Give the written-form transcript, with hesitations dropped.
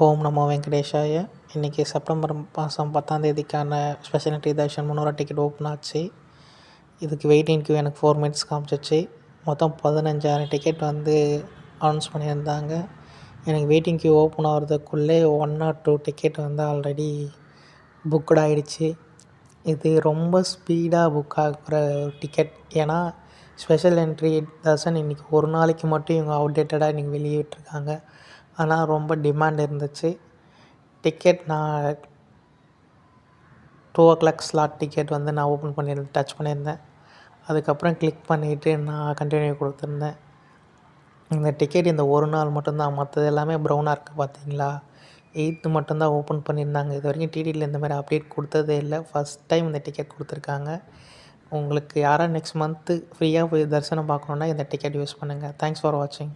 ஓம் நமோ வெங்கடேஷாய. இன்றைக்கி செப்டம்பர் மாதம் 10ஆம் special entry Darshan 300 ticket open ஆச்சு. இதுக்கு வெயிட்டிங் கியூ எனக்கு 4 மினிட்ஸ் காமிச்சிச்சு. மொத்தம் 15,000 டிக்கெட் அனௌன்ஸ் பண்ணியிருந்தாங்க. எனக்கு வெயிட்டிங் கியூ ஓப்பன் ஆகிறதுக்குள்ளே 1 or 2 டிக்கெட் ஆல்ரெடி புக்குடு ஆகிடுச்சு. இது ரொம்ப ஸ்பீடாக புக் ஆகிற டிக்கெட். ஏன்னா ஸ்பெஷல் என்ட்ரி தர்ஷன் இன்றைக்கி ஒரு நாளைக்கு மட்டும் இவங்க அவுடேட்டடாக இன்றைக்கி வெளியே விட்டுருக்காங்க. ஆனால் ரொம்ப டிமாண்ட் இருந்துச்சு. டிக்கெட் நான் 2 o'clock ஸ்லாட் டிக்கெட் நான் ஓப்பன் பண்ணியிருந்தேன், டச் பண்ணியிருந்தேன். அதுக்கப்புறம் கிளிக் பண்ணிவிட்டு நான் கண்டினியூ கொடுத்துருந்தேன். இந்த டிக்கெட் இந்த ஒரு நாள் மட்டும்தான், மற்றது எல்லாமே ப்ரௌனாக இருக்குது பார்த்தீங்களா. 8th மட்டும்தான் ஓப்பன் பண்ணியிருந்தாங்க. இது வரைக்கும் டிடியில் இந்த மாதிரி அப்டேட் கொடுத்ததே இல்லை. ஃபஸ்ட் டைம் இந்த டிக்கெட் கொடுத்துருக்காங்க. உங்களுக்கு யாராவது நெக்ஸ்ட் மந்த்து ஃப்ரீயாக போய் தரிசனம் பார்க்கணுன்னா இந்த டிக்கெட் யூஸ் பண்ணுங்கள். தேங்க்ஸ் ஃபார் வாட்சிங்.